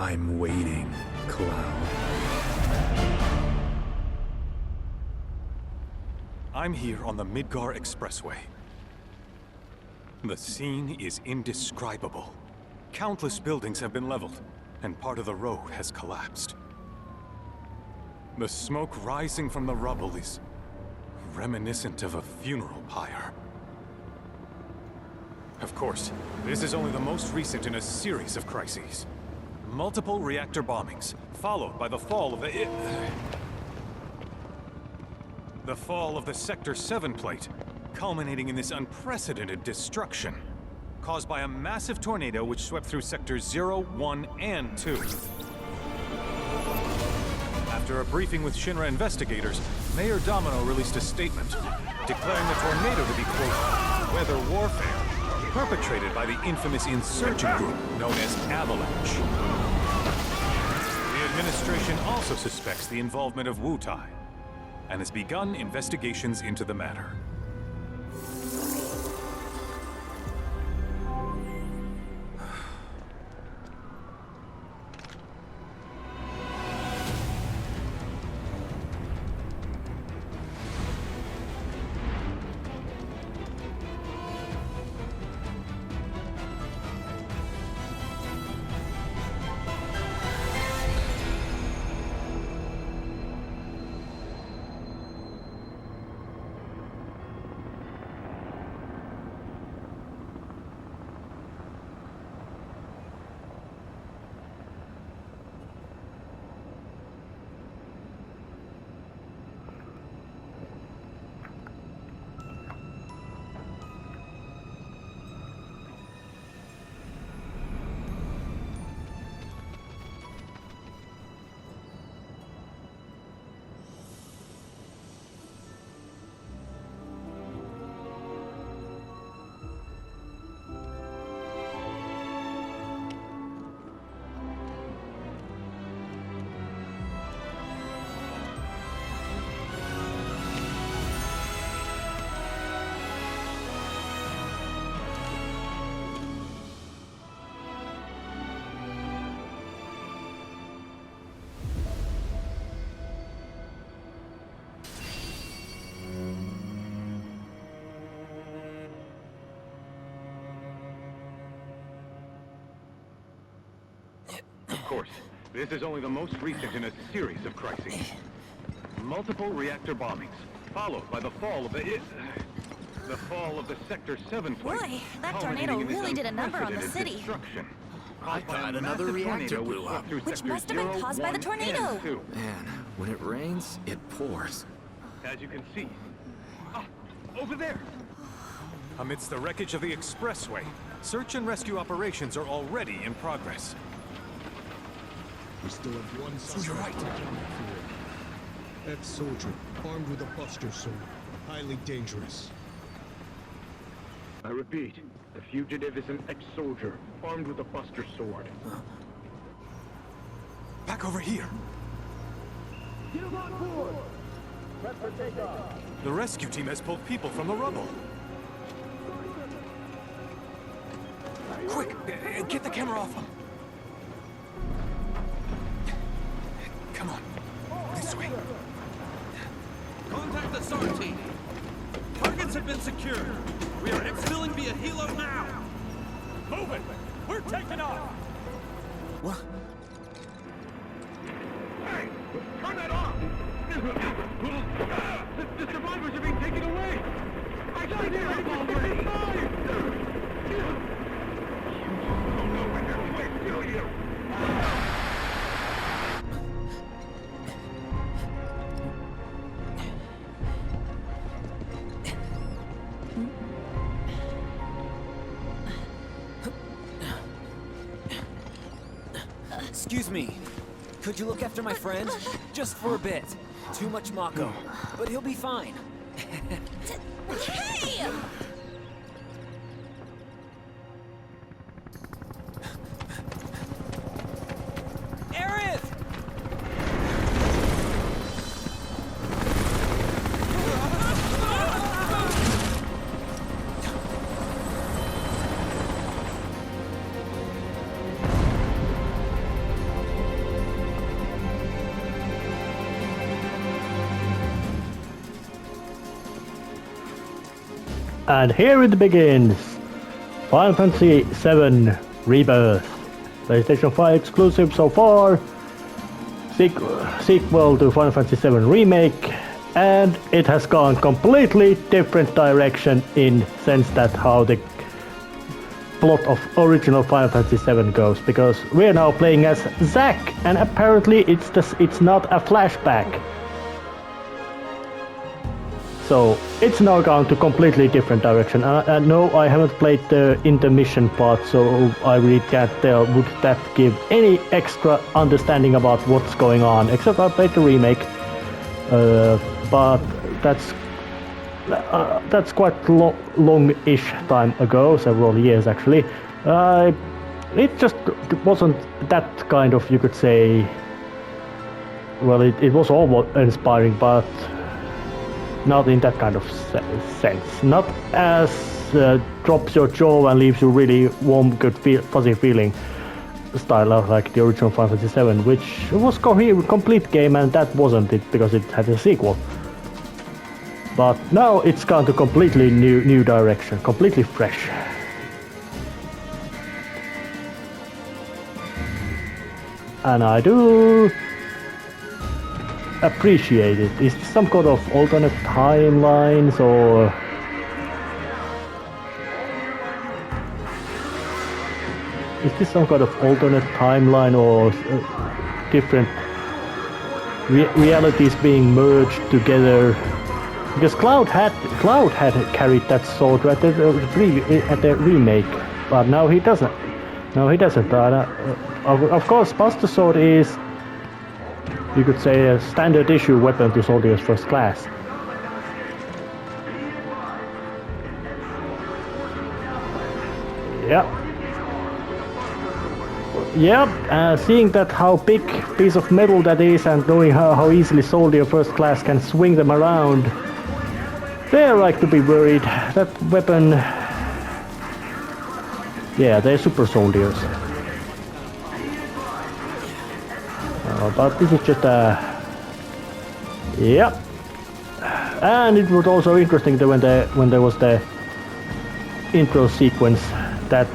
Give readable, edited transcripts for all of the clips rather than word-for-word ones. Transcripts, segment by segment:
I'm waiting, Cloud. I'm here on the Midgar Expressway. The scene is indescribable. Countless buildings have been leveled, and part of the road has collapsed. The smoke rising from the rubble is reminiscent of a funeral pyre. Of course, this is only the most recent in a series of crises. Multiple reactor bombings, followed by the fall of the Sector 7 plate, culminating in this unprecedented destruction, caused by a massive tornado which swept through Sectors 0, 1, and 2. After a briefing with Shinra investigators, Mayor Domino released a statement, declaring the tornado to be, quote, weather warfare, perpetrated by the infamous insurgent group known as Avalanche. The administration also suspects the involvement of Wutai, and has begun investigations into the matter. Of course, this is only the most recent in a series of crises. Multiple reactor bombings, followed by the fall of the Sector 7 plate. Boy, that tornado really did a number on the city. I thought another reactor blew up. Which must have been caused by the tornado. Man, when it rains, it pours. As you can see. Over there! Amidst the wreckage of the expressway, search and rescue operations are already in progress. We still have one suspect. You're right. Ex-soldier, armed with a buster sword. Highly dangerous. I repeat, the fugitive is an ex-soldier, armed with a buster sword. Back over here! Get him on board! Prep for takeoff! The rescue team has pulled people from the rubble. Quick! Get the camera off them! Come on. This way. Contact the SAR team. Targets have been secured. We are exfilling via helo now. Move it! We're taking off! What? Hey! Turn that off! The survivors are being taken away! I got it already! You don't know when they're quick, do you? Excuse me. Could you look after my friend? Just for a bit. Too much Mako. But he'll be fine. Hey! Aerith! And here it begins! Final Fantasy VII Rebirth. PlayStation 5 exclusive so far. Sequel to Final Fantasy VII Remake. And it has gone completely different direction in sense that how the plot of original Final Fantasy VII goes. Because we're now playing as Zack, and apparently it's not a flashback. So it's now gone to completely different direction. No, I haven't played the intermission part, so I really can't tell would that give any extra understanding about what's going on. Except I played the remake, but that's quite long-ish time ago, several years actually. It just wasn't that kind of, you could say. Well, it was all inspiring, but not in that kind of sense. Not as drops your jaw and leaves you really warm, good, fuzzy feeling style of like the original Final Fantasy VII, which was a complete game, and that wasn't it because it had a sequel. But now it's gone to completely new direction, completely fresh. And I do appreciate it. Is this some kind of alternate timelines or is this some kind of alternate timeline or different realities being merged together? Because Cloud had carried that sword at the remake, but now he doesn't. Of course, Buster Sword is, you could say, a standard issue weapon to Soldiers First Class. Yep, seeing that how big piece of metal that is and knowing how easily Soldier First Class can swing them around, they're like to be worried. That weapon... Yeah, they're super soldiers. But this is just a... Yep. And it was also interesting that when there was the intro sequence that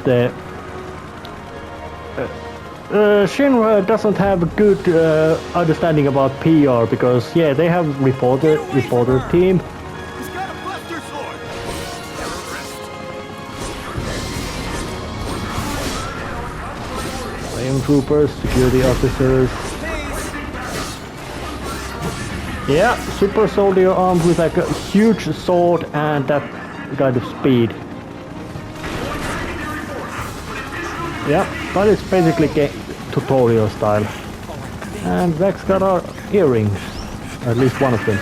Shinra doesn't have a good understanding about PR because yeah, they have reporter team. He's got a Buster Sword. Flame troopers, security officers. Yeah, super soldier armed with like a huge sword and that kind of speed. Yeah, but it's basically tutorial style. And Zack's got our earrings, at least one of them.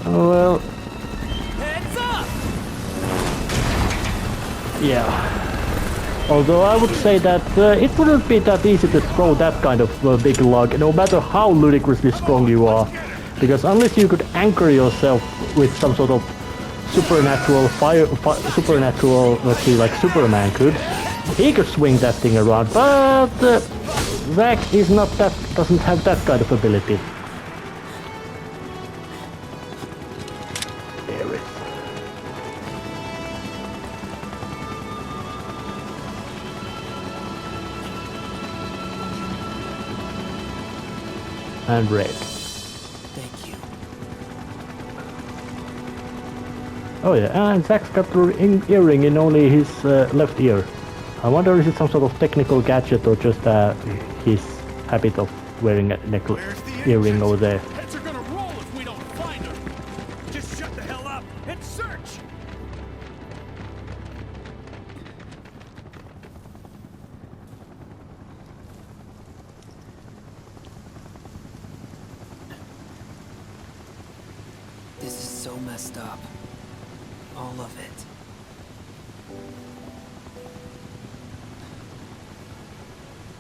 Oh well. Heads up! Yeah. Although I would say that it wouldn't be that easy to throw that kind of big lug, no matter how ludicrously strong you are. Because unless you could anchor yourself with some sort of supernatural supernatural, let's see, like Superman could, he could swing that thing around, but Zack is not that, doesn't have that kind of ability. And red. Thank you. Oh yeah, and Zack's got the earring in only his left ear. I wonder if it's some sort of technical gadget or just his habit of wearing a earring over there. Heads are gonna roll if we don't find her. Just shut the hell up and search. This is so messed up. All of it.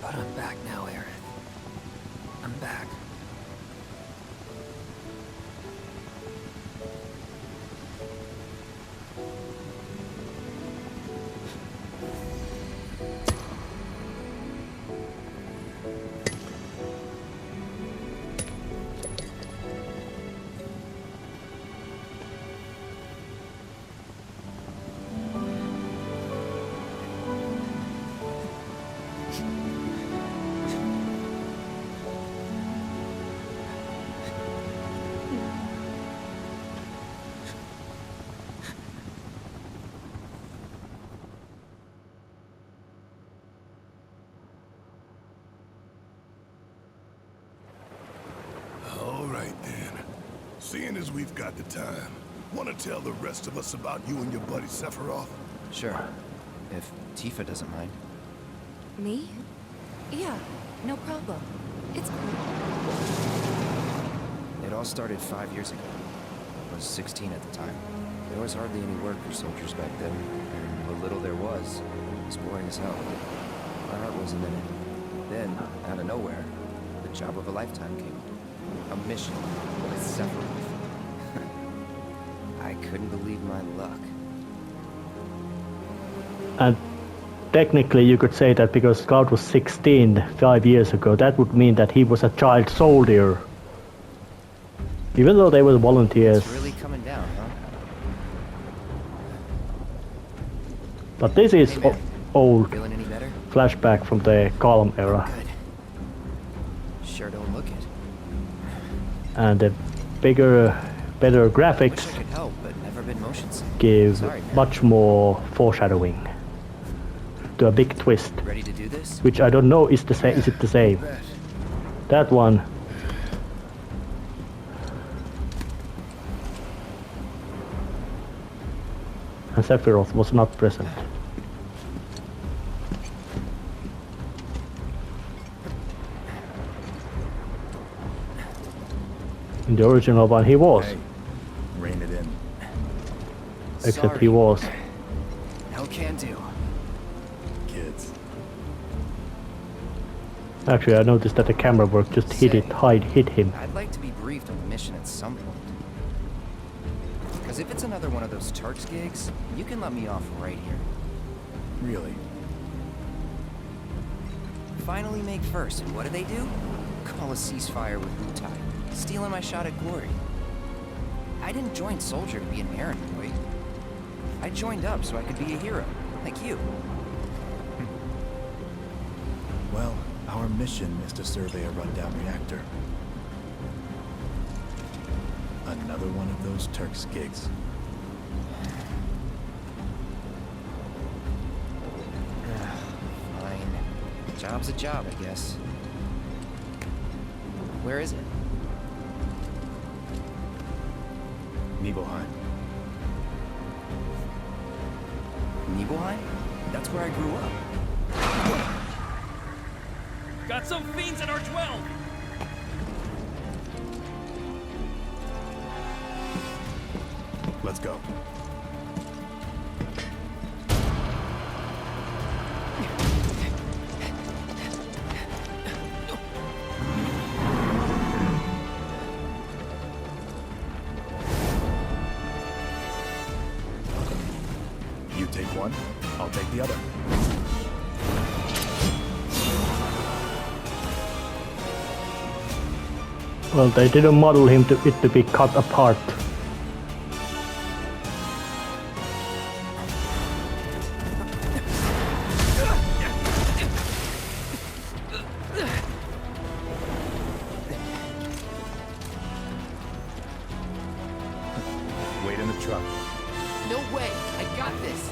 But I'm back now, Aerith. I'm back. And seeing as we've got the time, want to tell the rest of us about you and your buddy Sephiroth? Sure. If Tifa doesn't mind. Me? Yeah, no problem. It's cool. It all started 5 years ago. I was 16 at the time. There was hardly any work for soldiers back then, and what little there was boring as hell. My heart wasn't in it. Then, out of nowhere, the job of a lifetime came. A mission with Sephiroth. I couldn't believe my luck. And technically you could say that because Scout was 16 5 years ago, that would mean that he was a child soldier. Even though they were volunteers. It's really coming down, huh? But this is Hey, man. old Feeling any better? flashback from the Calm era. Good. Sure don't look it. And the bigger, better Wish graphics I could help, but never been motion sick. give Sorry, man. much more foreshadowing to a big twist, Ready to do this? which I don't know is the same. Is it the same? That one. And Sephiroth was not present. In the original one he was, Hey, rein it in. except Sorry. he was. No can do. Kids. Actually, I noticed that the camera work just hit him. I'd like to be briefed on the mission at some point. Because if it's another one of those Turks gigs, you can let me off right here. Really? Finally make first, and what do? Call a ceasefire with Wutai, stealing my shot at glory. I didn't join Soldier to be an errand boy. I joined up so I could be a hero, like you. Well, our mission is to survey a rundown reactor. Another one of those Turks gigs. Fine. Job's a job, I guess. Where is it? Nibelheim. Nibelheim? That's where I grew up. Got some fiends at our 12! Let's go. You take one, I'll take the other. Well, they didn't model him to be cut apart. Wait in the truck. No way! I got this!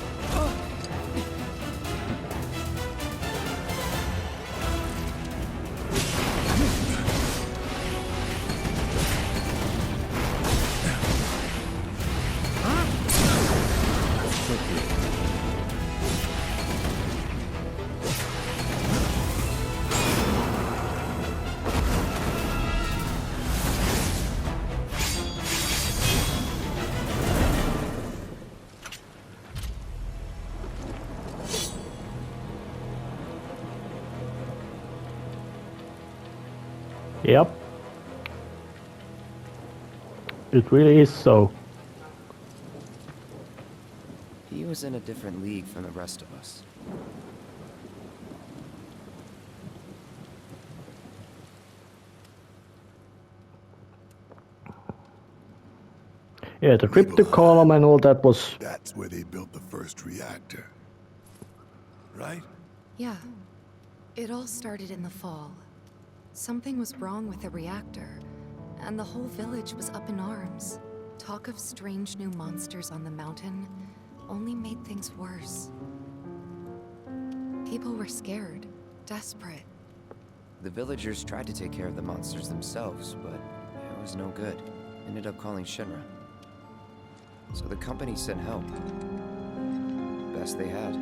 Yep. It really is so. He was in a different league from the rest of us. Yeah, the trip to Column and all that was... That's where they built the first reactor. Right? Yeah. It all started in the fall. Something was wrong with the reactor, and the whole village was up in arms. Talk of strange new monsters on the mountain only made things worse. People were scared, desperate. The villagers tried to take care of the monsters themselves, but it was no good. Ended up calling Shinra. So the company sent help. Best they had.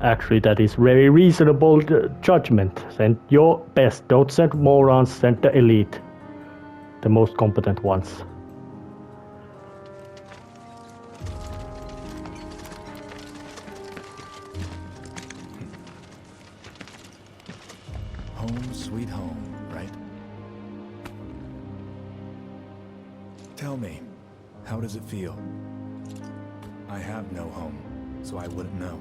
Actually, that is very reasonable judgment. Send your best. Don't send morons, send the elite. The most competent ones. Home sweet home, right? Tell me, how does it feel? I have no home, so I wouldn't know.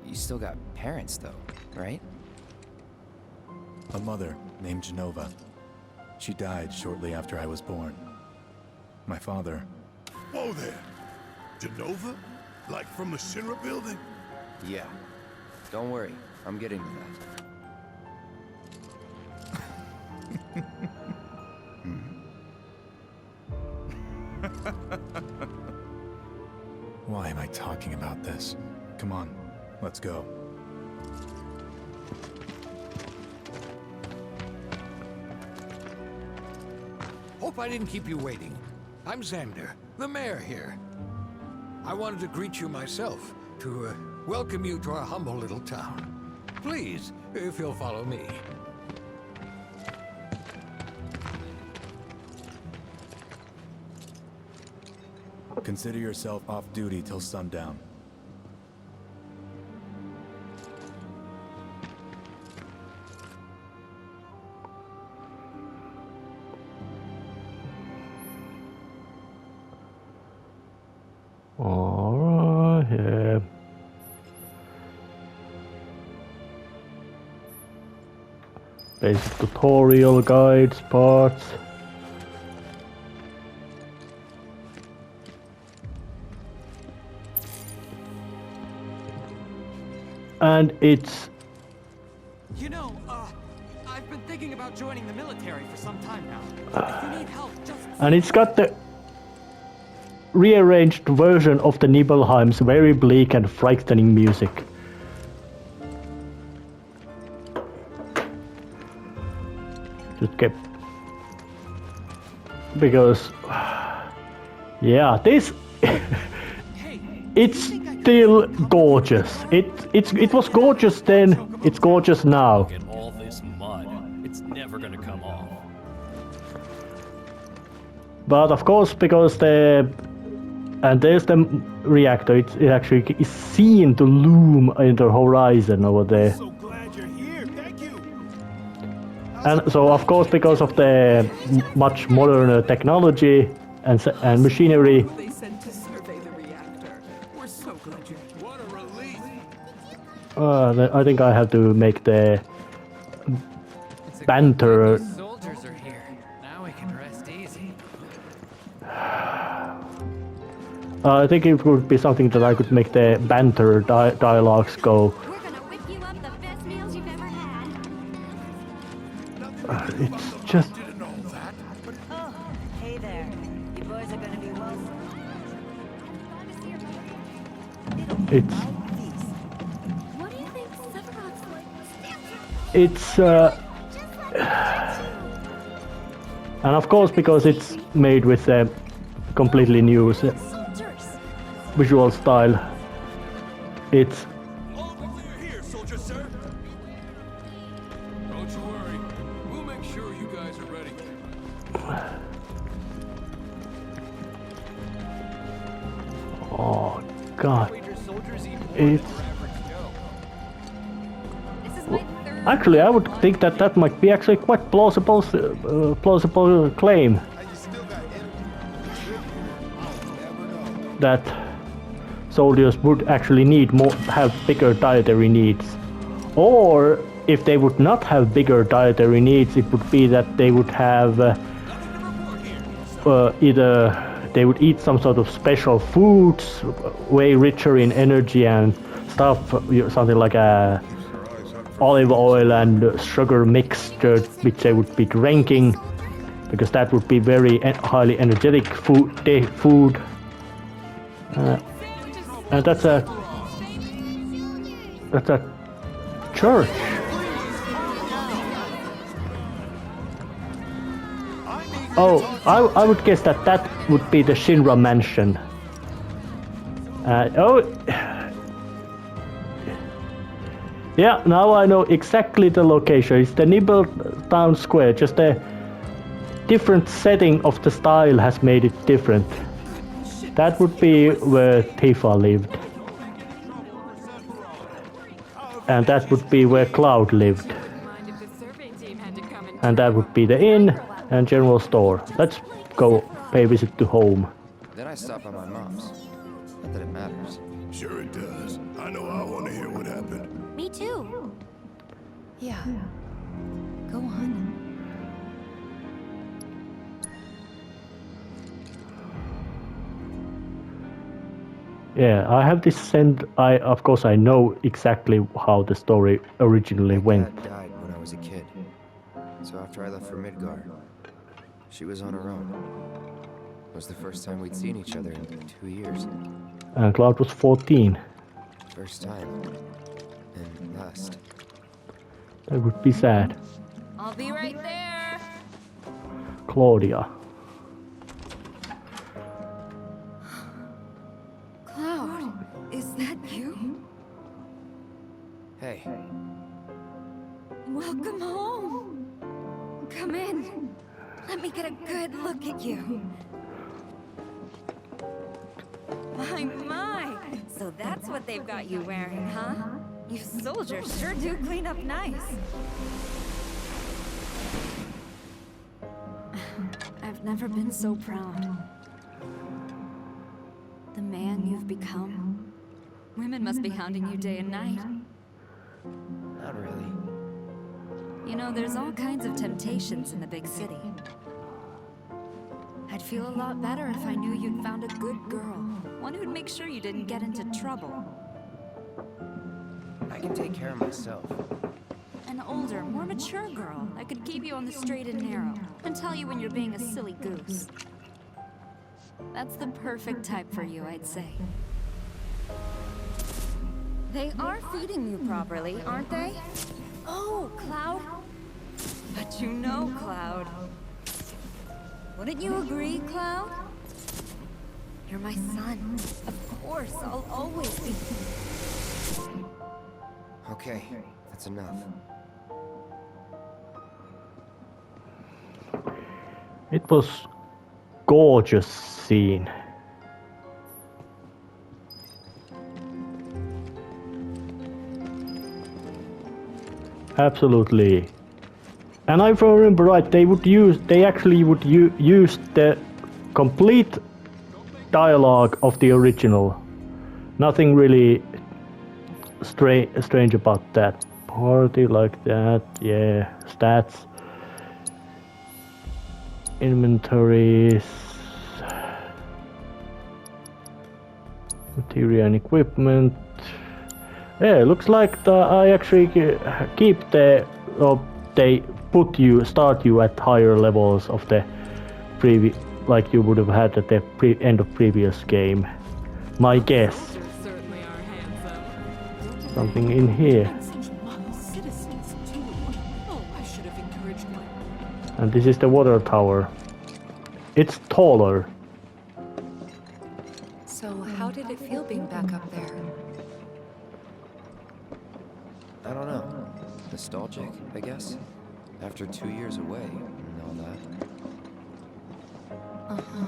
You still got parents, though, right? A mother named Genova. She died shortly after I was born. My father... Whoa there! Genova? Like from the Shinra building? Yeah. Don't worry, I'm getting to that. Why am I talking about this? Come on, let's go. Hope I didn't keep you waiting. I'm Xander, the mayor here. I wanted to greet you myself, to welcome you to our humble little town. Please, if you'll follow me. Consider yourself off duty till sundown. Alright, yeah. Basic tutorial guides, parts. And it's... You know, I've been thinking about joining the military for some time now. If you need help, just... And it's got the rearranged version of the Nibelheim's very bleak and frightening music. Just kept... Because... Yeah, this... It's still gorgeous. It was gorgeous then, it's gorgeous now. Look at all this mud. It's never gonna come off. But of course, because the... And there's the reactor, it actually is seen to loom in the horizon over there. So glad you're here, thank you! And so of course, because of the much modern technology and machinery, They sent to survey the reactor. We're so glad you're here. What a relief! I think I have to make the banter. Soldiers are here. Now we can rest easy. I think it would be something that I could make the banter dialogues go. We're gonna whip you up the best meals you've ever had. It's just... Oh, hey there. You boys are gonna be welcome. It's... What do you think Sephiroth's like? It's... And of course, because it's made with a completely new visual style, it's... All clear here, soldier, sir. Don't you worry. We'll make sure you guys are ready. Oh god. It's... Actually, I would think that that might be actually quite plausible claim. That soldiers would actually need more, have bigger dietary needs. Or if they would not have bigger dietary needs, it would be that they would have either they would eat some sort of special foods, way richer in energy and stuff, something like a olive oil and sugar mixture, which they would be drinking, because that would be very highly energetic food. And that's a church. Oh, I would guess that would be the Shinra mansion. Yeah, now I know exactly the location. It's the Nibble Town Square. Just a different setting of the style has made it different. That would be where Tifa lived. And that would be where Cloud lived. And that would be the inn and general store. Let's go pay a visit to home. Then I stop at my mom's. Not that it matters. Sure it does. I know I want to hear what happened. Me too. Yeah. Go on. Yeah, I have this sense. Of course, I know exactly how the story originally went. My dad died when I was a kid. So after I left for Midgar, she was on her own. It was the first time we'd seen each other in 2 years. And Cloud was 14. First time. And last. That would be sad. I'll be right there. Claudia. Cloud, is that you? Hey. Welcome home. Come in. Let me get a good look at you. My. So that's what they've got you wearing, huh? You soldiers sure do clean up nice. I've never been so proud. The man you've become. Women must be hounding you day and night. Not really. You know, there's all kinds of temptations in the big city. I'd feel a lot better if I knew you'd found a good girl. One who'd make sure you didn't get into trouble. I can take care of myself. An older, more mature girl that could keep you on the straight and narrow and tell you when you're being a silly goose. That's the perfect type for you, I'd say. They are feeding you properly, aren't they? Oh, Cloud. But you know, Cloud. Wouldn't you agree, Cloud? You're my son. Of course, I'll always be. Okay, that's enough. It was gorgeous scene. Absolutely. And if I remember right, they actually would use the complete dialogue of the original. Nothing really strange about that. Party like that, yeah. Stats. Inventories. Material and equipment. Yeah, looks like I actually keep the... they start you at higher levels of the previous, like you would have had at the end of previous game. My guess. Something in here. And this is the water tower. It's taller. So how did it feel being back up there? I don't know. Nostalgic, I guess. After 2 years away and all that. Uh-huh.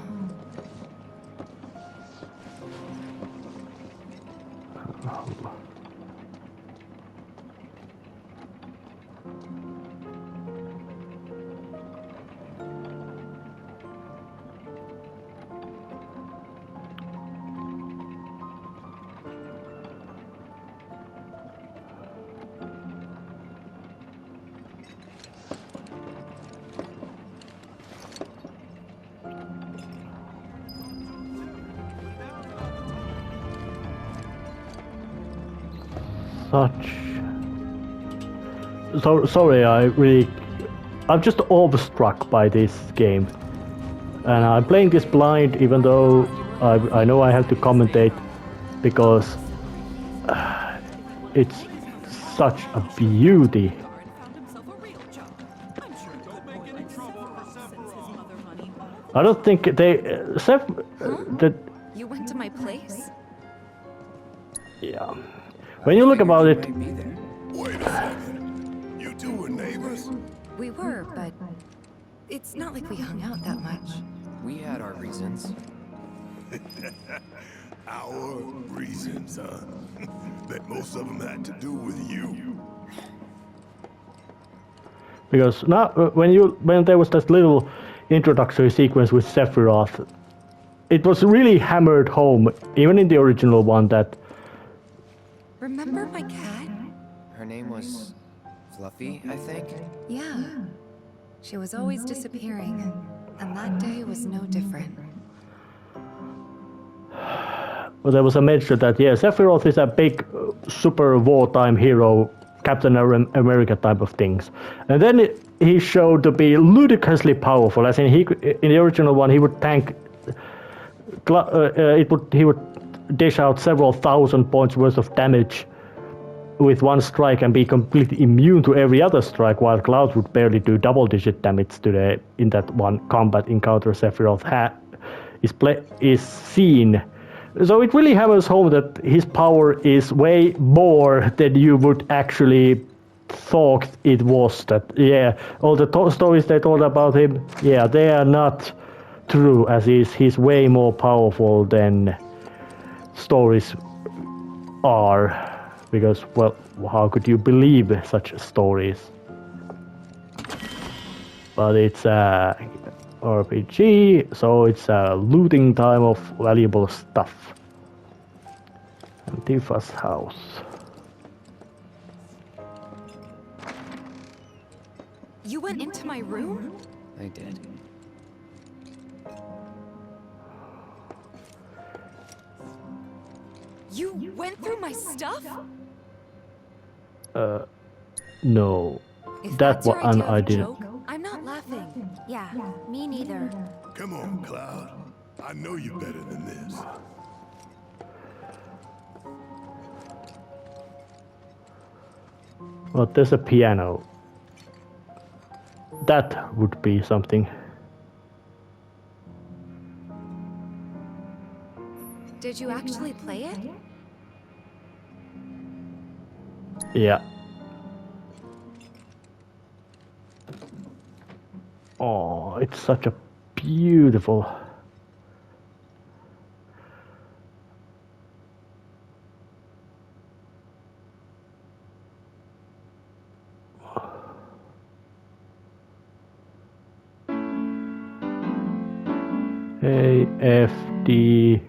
Sorry, I'm just overstruck by this game, and I'm playing this blind, even though I know I have to commentate because it's such a beauty. I don't think they... You went to my place? Yeah. When you look about it... Wait a second. You two were neighbors? We were, but it's not like we hung out that much. We had our reasons. Our reasons, huh? Bet most of them had to do with you. Because now, when there was that little introductory sequence with Sephiroth, it was really hammered home, even in the original one, that... Remember my cat? Her name was Fluffy, I think? Yeah. She was always disappearing, and that day was no different. Well, there was a mention that, yeah, Sephiroth is a big, super wartime hero, Captain America type of things. And then he showed to be ludicrously powerful, as in in the original one he would tank... he would dish out several thousand points worth of damage with one strike and be completely immune to every other strike, while Cloud would barely do double-digit damage to in that one combat encounter Sephiroth is seen. So it really hammers home that his power is way more than you would actually thought it was. That, yeah, all the stories they told about him, yeah, they are not true, as he's way more powerful than stories are. Because, well, how could you believe such stories? But it's RPG, so it's a looting time of valuable stuff. And Tifa's house. You went into my room? I did. You went through my stuff? No. If That that's your one idea of I a didn't. joke, I'm not laughing. Yeah, me neither. Come on, Cloud. I know you're better than this. Well, there's a piano. That would be something. Did you actually play it? Yeah. Oh, it's such a beautiful... AFD.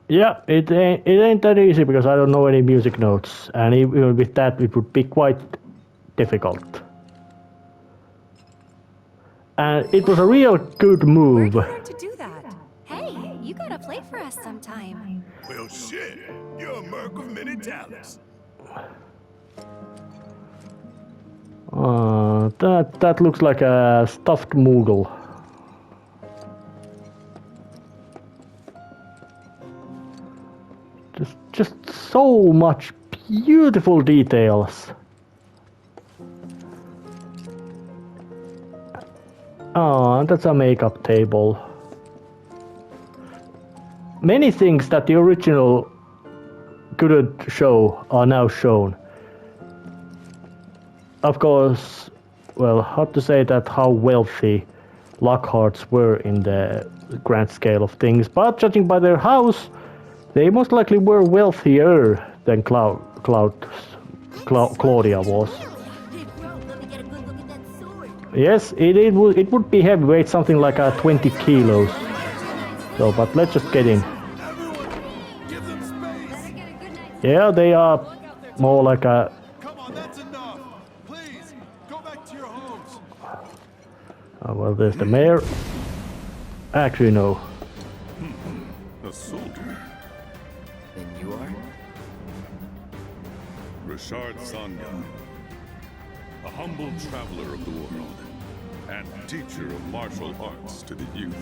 Yeah, it ain't that easy because I don't know any music notes, and even with that it would be quite difficult. And it was a real good move. Where'd you learn to do that? Hey, you gotta play for us sometime. Well, shit. You're a merc of many talents. That looks like a stuffed Moogle. Just so much beautiful details. Oh, that's a makeup table. Many things that the original couldn't show are now shown. Of course, well, hard to say that how wealthy Lockharts were in the grand scale of things, but judging by their house, they most likely were wealthier than Claudia was. Yes, it would be heavyweight, something like 20 kilos. So, but let's just get in. Yeah, they are more like a... Come on, that's enough. Please, go back to your homes. well, there's the mayor. Actually, no. A soldier. And you are? Richard Sanya. A humble traveler of the world. And teacher of martial arts to the youth.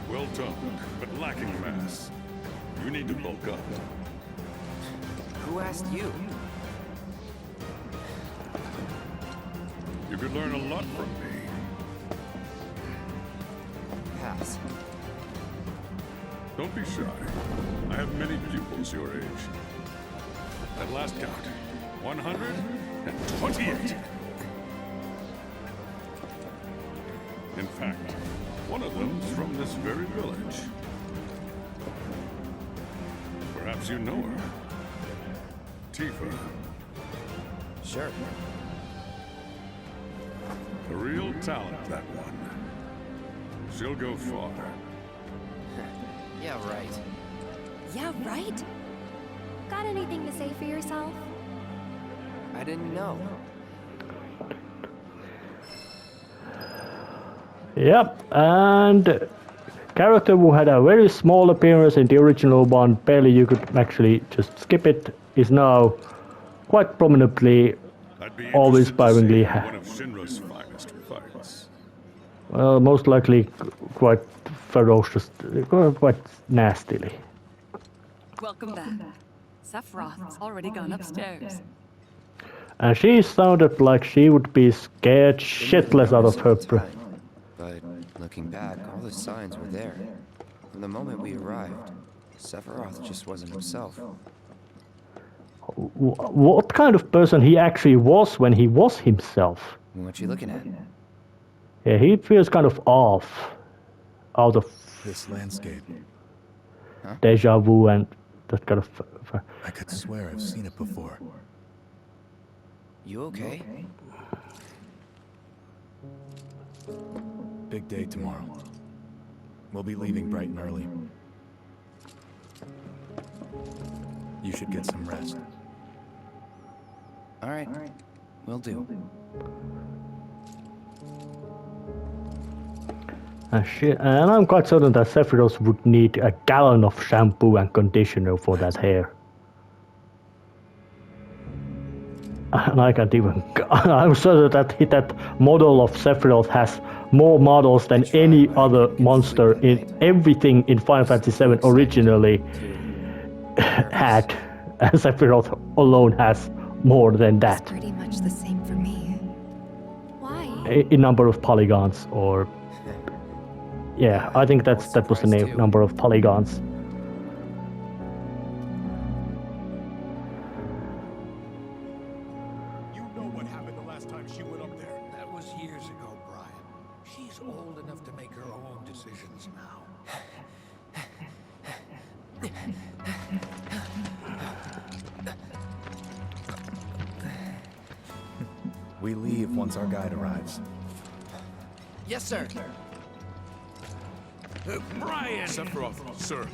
Well toned, but lacking mass. You need to bulk up. Who asked you? You could learn a lot from me. Pass. Don't be shy. I have many pupils your age. At last count, 128. In fact, one of them's from this very village. Perhaps you know her. Tifa. Sure. A real talent, that one. She'll go far. Yeah, right. Yeah, right? Got anything to say for yourself? I didn't know. Yep, and character who had a very small appearance in the original one, barely you could actually just skip it, is now quite prominently, awe-inspiringly. One of Shinra's finest fights. Well, most likely quite ferocious, quite nastily. Welcome back. Sephiroth's already gone upstairs. And she sounded like she would be scared shitless out of her breath. But looking back, all the signs were there. From the moment we arrived, Sephiroth just wasn't himself. What kind of person he actually was when he was himself? What you looking at? Yeah, he feels kind of off. Out of This landscape. deja vu and that kind of... I could swear I've seen it before. You okay? Big day tomorrow. We'll be leaving bright and early. You should get some rest. All right. Will do. And I'm quite certain that Sephiroth would need a gallon of shampoo and conditioner for that hair. And I can't even... I'm certain that model of Sephiroth has more models than any other monster in everything in Final Fantasy VII originally had. And Sephiroth alone has more than that. It's pretty much the same for me. Why? In number of polygons, or... Yeah, I think that was the number of polygons. You know what happened the last time she went up there. That was years ago, Brian. She's old enough to make her own decisions now. We leave once our guide arrives. Yes, sir. Brian! Sephiroth, sir,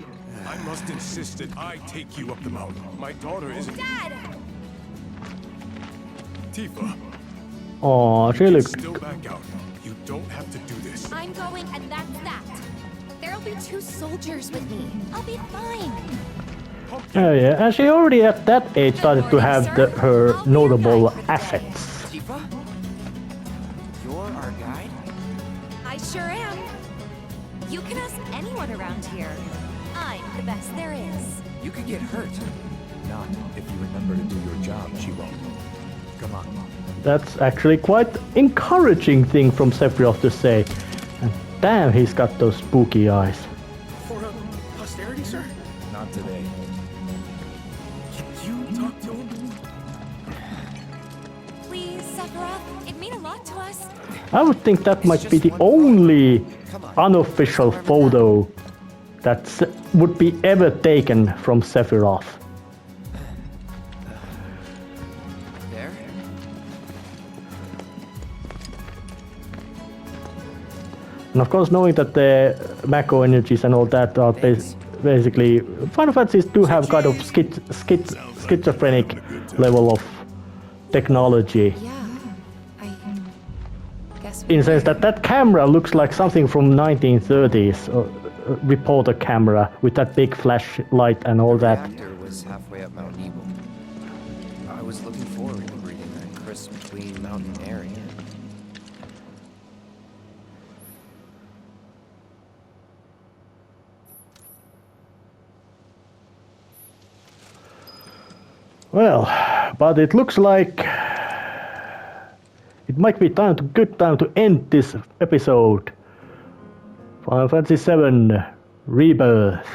I must insist that I take you up the mountain. My daughter isn't... Dad! Tifa, Oh, she looks... still back out. You don't have to do this. I'm going, and that's that. There'll be 2 soldiers with me. I'll be fine. Oh yeah, and she already at that age started to have her notable assets. Tifa? You're our guide? I sure am. You can ask anyone around here. I'm the best there is. You could get hurt. Not if you remember to do your job, she won't. Come on. That's actually quite encouraging thing from Sephiroth to say. And damn, he's got those spooky eyes. For posterity, sir? Not today. Can you talk to him? Please, Sephiroth, it'd mean a lot to us. I would think that might be the only unofficial photo that would be ever taken from Sephiroth. There? And of course, knowing that the macro energies and all that are basically Final Fantasies do have kind of schizophrenic level of technology. Yeah, I guess. In the sense that that camera looks like something from 1930s, reporter camera with that big flashlight and all that. The reactor was halfway up Mount Evil. I was looking forward to breathing that crisp, clean mountain air again. Well, but it looks like it might be good time to end this episode. Final Fantasy VII Rebirth.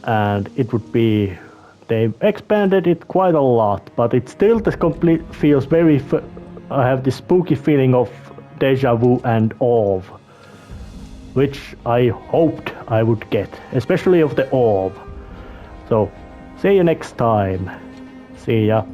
And it would be... They've expanded it quite a lot, but it still feels very... I have this spooky feeling of deja vu and awe, which I hoped I would get, especially of the awe. So, see you next time. See ya.